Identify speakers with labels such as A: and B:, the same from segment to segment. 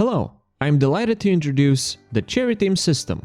A: Hello, I'm delighted to introduce the Cherry Team system.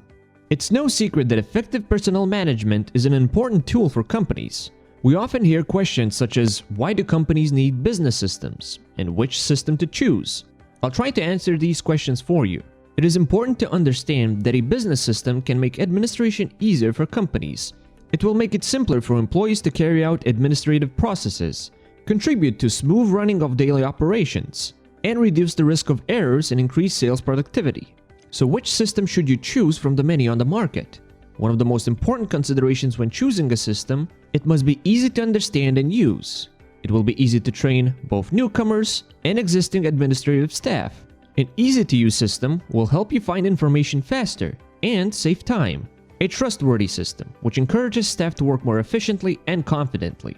A: It's no secret that effective personnel management is an important tool for companies. We often hear questions such as, why do companies need business systems and which system to choose? I'll try to answer these questions for you. It is important to understand that a business system can make administration easier for companies. It will make it simpler for employees to carry out administrative processes, contribute to smooth running of daily operations, and reduce the risk of errors and increase sales productivity. So which system should you choose from the many on the market? One of the most important considerations when choosing a system, it must be easy to understand and use. It will be easy to train both newcomers and existing administrative staff. An easy-to-use system will help you find information faster and save time. A trustworthy system, which encourages staff to work more efficiently and confidently.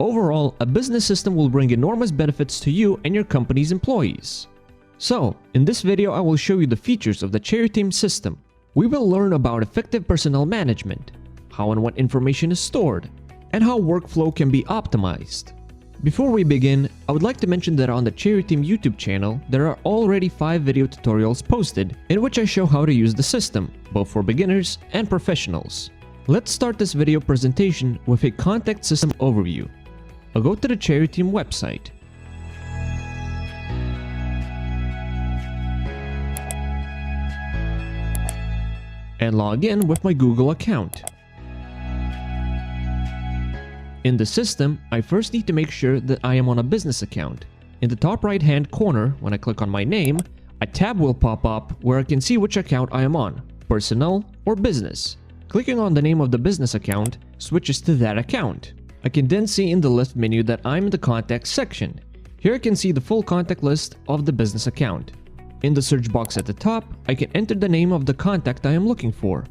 A: Overall, a business system will bring enormous benefits to you and your company's employees. So, in this video I will show you the features of the Cherry Team system. We will learn about effective personnel management, how and what information is stored, and how workflow can be optimized. Before we begin, I would like to mention that on the Cherry Team YouTube channel, there are already 5 video tutorials posted in which I show how to use the system, both for beginners and professionals. Let's start this video presentation with a contact system overview. I'll go to the Cherry Team website. And log in with my Google account. In the system, I first need to make sure that I am on a business account. In the top right hand corner, when I click on my name, a tab will pop up where I can see which account I am on, personal or business. Clicking on the name of the business account switches to that account. I can then see in the list menu that I'm in the contact section. Here I can see the full contact list of the business account. In the search box at the top, I can enter the name of the contact I am looking for.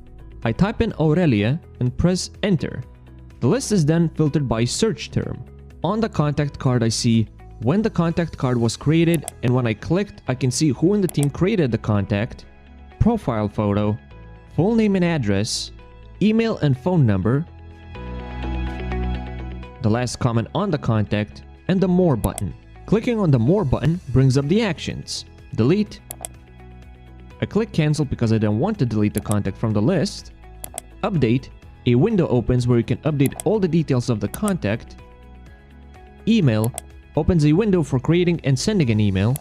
A: I type in Aurelia and press enter. The list is then filtered by search term. On the contact card I see when the contact card was created, and when I clicked I can see who in the team created the contact, profile photo, full name and address, email and phone number, the last comment on the contact, and the More button. Clicking on the More button brings up the actions. Delete. I click Cancel because I don't want to delete the contact from the list. Update. A window opens where you can update all the details of the contact. Email opens a window for creating and sending an email.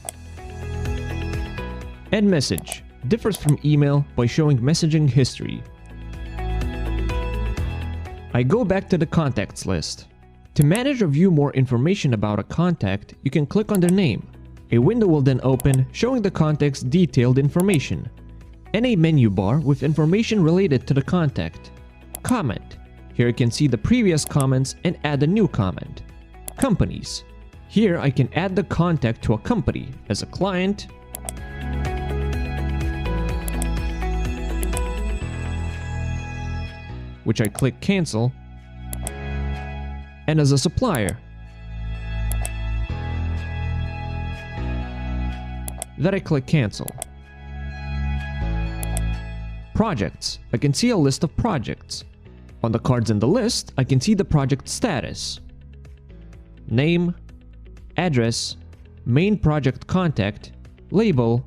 A: And Message differs from email by showing messaging history. I go back to the contacts list. To manage or view more information about a contact, you can click on their name. A window will then open showing the contact's detailed information, and a menu bar with information related to the contact. Comment. Here you can see the previous comments and add a new comment. Companies. Here I can add the contact to a company as a client, which I click Cancel, and as a supplier, that I click Cancel. Projects. I can see a list of projects. On the cards in the list, I can see the project status, name, address, main project contact, label,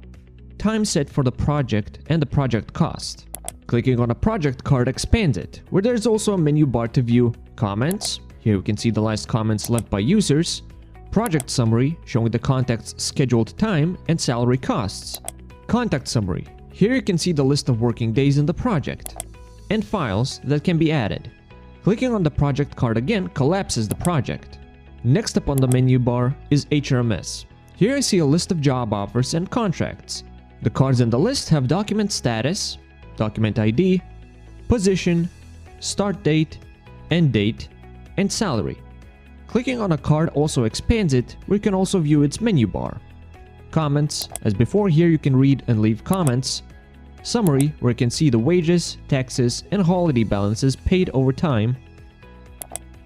A: time set for the project, and the project cost. Clicking on a project card expands it, where there's also a menu bar to view comments. Here we can see the last comments left by users, project summary showing the contact's scheduled time and salary costs, contact summary. Here you can see the list of working days in the project, and files that can be added. Clicking on the project card again collapses the project. Next up on the menu bar is hrms. Here I see a list of job offers and contracts. The cards in the list have document status, document ID, position, start date, end date, and salary. Clicking on a card also expands it, where you can also view its menu bar. Comments. As before, here you can read and leave comments. Summary, where you can see the wages, taxes, and holiday balances paid over time.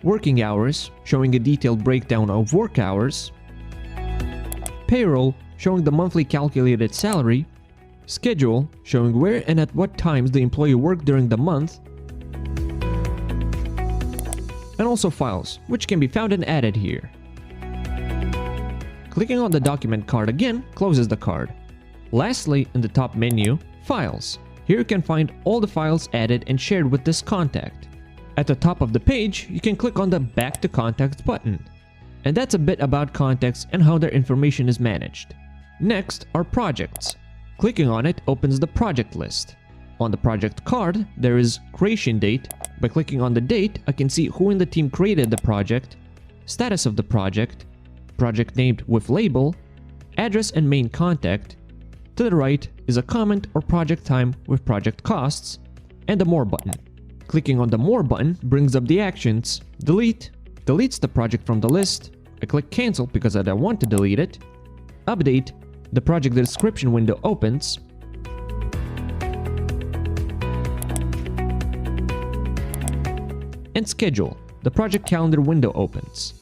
A: Working hours, showing a detailed breakdown of work hours. Payroll, showing the monthly calculated salary. Schedule, showing where and at what times the employee worked during the month. And also files, which can be found and added here. Clicking on the document card again closes the card. Lastly, in the top menu, Files. Here you can find all the files added and shared with this contact. At the top of the page, you can click on the Back to Contacts button. And that's a bit about contacts and how their information is managed. Next are projects. Clicking on it opens the project list. On the project card, there is creation date. By clicking on the date, I can see who in the team created the project, status of the project named with label, address and main contact. To the right is a comment or project time with project costs, and the More button. Clicking on the More button brings up the actions. Delete deletes the project from the list. I click Cancel because I don't want to delete it. Update, the project description window opens. And Schedule, the project calendar window opens.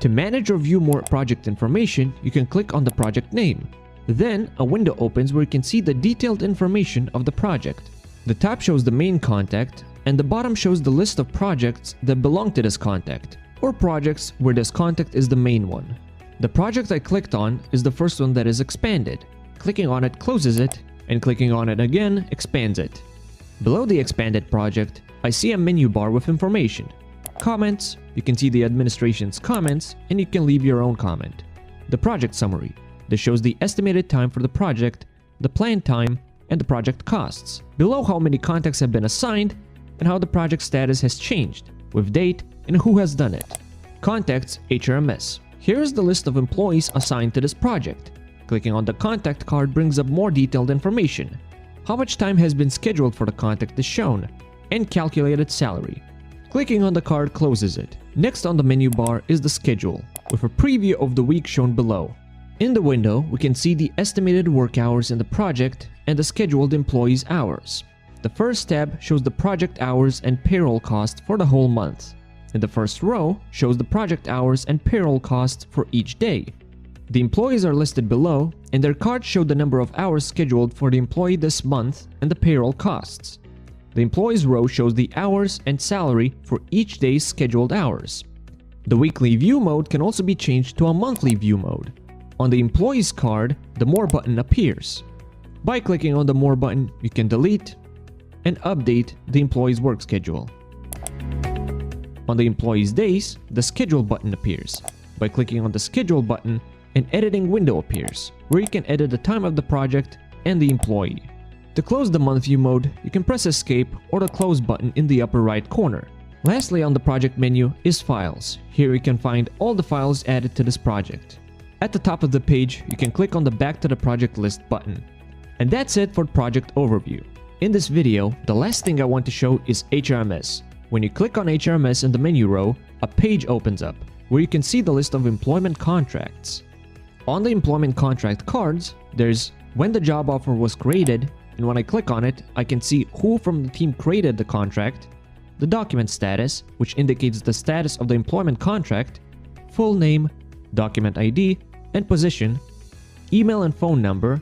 A: To manage or view more project information, you can click on the project name. Then, a window opens where you can see the detailed information of the project. The top shows the main contact, and the bottom shows the list of projects that belong to this contact, or projects where this contact is the main one. The project I clicked on is the first one that is expanded. Clicking on it closes it, and clicking on it again expands it. Below the expanded project, I see a menu bar with information. Comments, you can see the administration's comments, and you can leave your own comment. The project summary, this shows the estimated time for the project, the planned time, and the project costs. Below, how many contacts have been assigned, and how the project status has changed, with date and who has done it. Contacts hrms. Here is the list of employees assigned to this project. Clicking on the contact card brings up more detailed information. How much time has been scheduled for the contact is shown, and calculated salary. Clicking on the card closes it. Next on the menu bar is the schedule, with a preview of the week shown below. In the window, we can see the estimated work hours in the project and the scheduled employees' hours. The first tab shows the project hours and payroll cost for the whole month. And the first row shows the project hours and payroll costs for each day. The employees are listed below, and their cards show the number of hours scheduled for the employee this month and the payroll costs. The employees row shows the hours and salary for each day's scheduled hours. The weekly view mode can also be changed to a monthly view mode. On the employees card, the More button appears. By clicking on the More button, you can delete and update the employee's work schedule. On the employee's days, the Schedule button appears. By clicking on the Schedule button, an editing window appears, where you can edit the time of the project and the employee. To close the month view mode, you can press Escape or the Close button in the upper right corner. Lastly, on the project menu is Files. Here you can find all the files added to this project. At the top of the page, you can click on the Back to the Project List button. And that's it for Project Overview. In this video, the last thing I want to show is HRMS. When you click on HRMS in the menu row, a page opens up, where you can see the list of employment contracts. On the employment contract cards, there's when the job offer was created, and when I click on it, I can see who from the team created the contract, the document status, which indicates the status of the employment contract, full name, document ID, and position, email and phone number,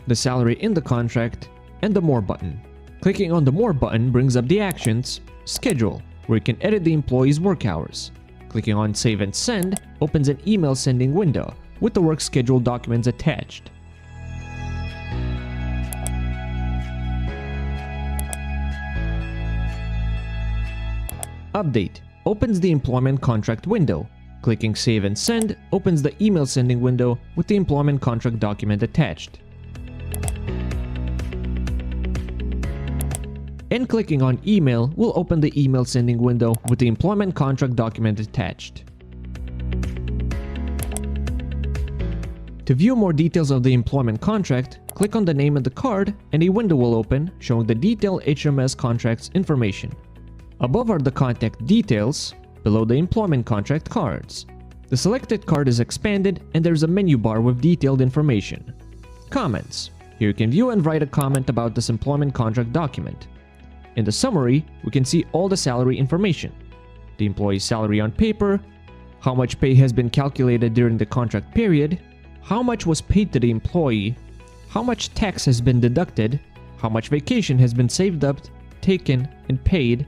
A: the salary in the contract, and the More button. Clicking on the More button brings up the actions, Schedule, where you can edit the employee's work hours. Clicking on Save and Send opens an email sending window with the work schedule documents attached. Update opens the employment contract window. Clicking Save and Send opens the email sending window with the employment contract document attached. And clicking on Email will open the email sending window with the employment contract document attached. To view more details of the employment contract, click on the name of the card and a window will open showing the detailed HRMS contract's information. Above are the contact details, below the employment contract cards. The selected card is expanded and there's a menu bar with detailed information. Comments. Here you can view and write a comment about this employment contract document. In the summary, we can see all the salary information. The employee's salary on paper, how much pay has been calculated during the contract period, how much was paid to the employee, how much tax has been deducted, how much vacation has been saved up, taken, and paid,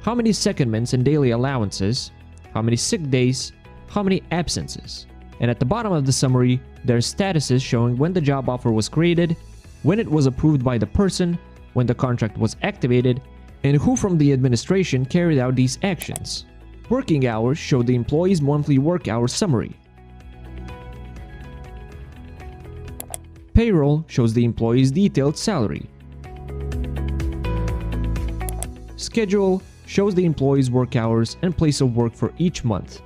A: how many secondments and daily allowances, how many sick days, how many absences. And at the bottom of the summary, there are statuses showing when the job offer was created, when it was approved by the person, when the contract was activated, and who from the administration carried out these actions. Working hours show the employee's monthly work hours summary. Payroll shows the employee's detailed salary. Schedule shows the employee's work hours and place of work for each month.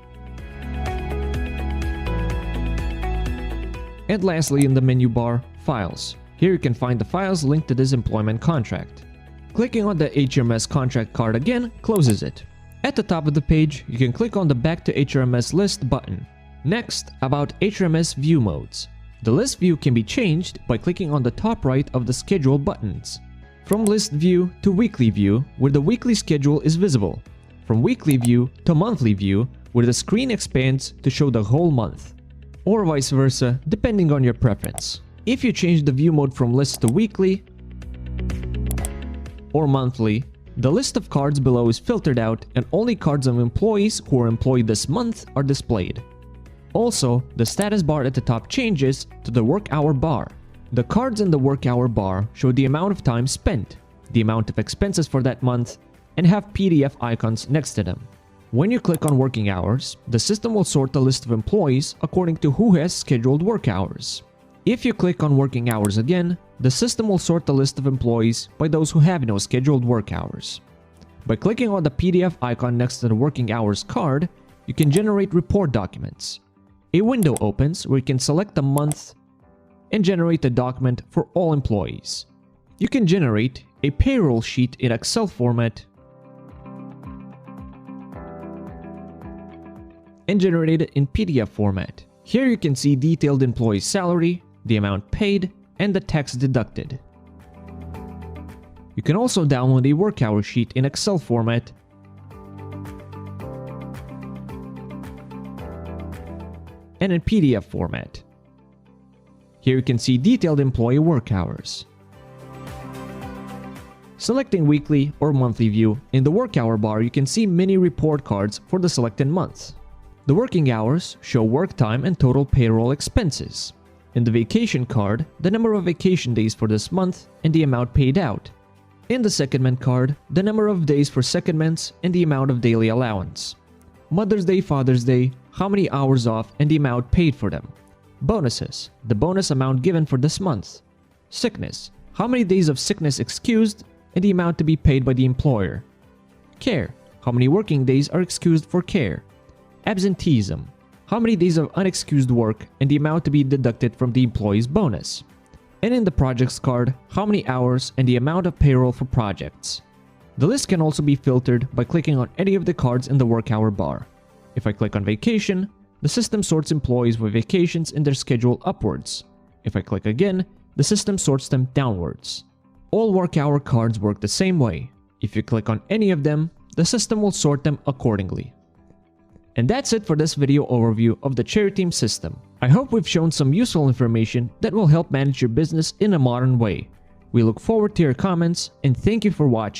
A: And lastly, in the menu bar, Files. Here you can find the files linked to this employment contract. Clicking on the HRMS contract card again closes it. At the top of the page, you can click on the Back to HRMS List button. Next, about HRMS view modes. The list view can be changed by clicking on the top right of the schedule buttons. From list view to weekly view, where the weekly schedule is visible. From weekly view to monthly view, where the screen expands to show the whole month. Or vice versa, depending on your preference. If you change the view mode from list to weekly or monthly, the list of cards below is filtered out and only cards of employees who are employed this month are displayed. Also, the status bar at the top changes to the work hour bar. The cards in the work hour bar show the amount of time spent, the amount of expenses for that month, and have PDF icons next to them. When you click on working hours, the system will sort the list of employees according to who has scheduled work hours. If you click on working hours again, the system will sort the list of employees by those who have no scheduled work hours. By clicking on the PDF icon next to the working hours card, you can generate report documents. A window opens where you can select the month and generate the document for all employees. You can generate a payroll sheet in Excel format and generate it in PDF format. Here you can see detailed employee salary, the amount paid, and the tax deducted. You can also download a work hour sheet in Excel format and in PDF format. Here you can see detailed employee work hours. Selecting weekly or monthly view, in the work hour bar you can see mini report cards for the selected month. The working hours show work time and total payroll expenses. In the vacation card, the number of vacation days for this month and the amount paid out. In the secondment card, the number of days for secondments and the amount of daily allowance. Mother's Day, Father's Day, how many hours off and the amount paid for them. Bonuses, the bonus amount given for this month. Sickness, how many days of sickness excused and the amount to be paid by the employer. Care, how many working days are excused for care. Absenteeism, how many days of unexcused work and the amount to be deducted from the employee's bonus. And in the projects card, how many hours and the amount of payroll for projects. The list can also be filtered by clicking on any of the cards in the work hour bar. If I click on vacation, the system sorts employees with vacations in their schedule upwards. If I click again, the system sorts them downwards. All work hour cards work the same way. If you click on any of them, the system will sort them accordingly. And that's it for this video overview of the Cherry Team system. I hope we've shown some useful information that will help manage your business in a modern way. We look forward to your comments and thank you for watching.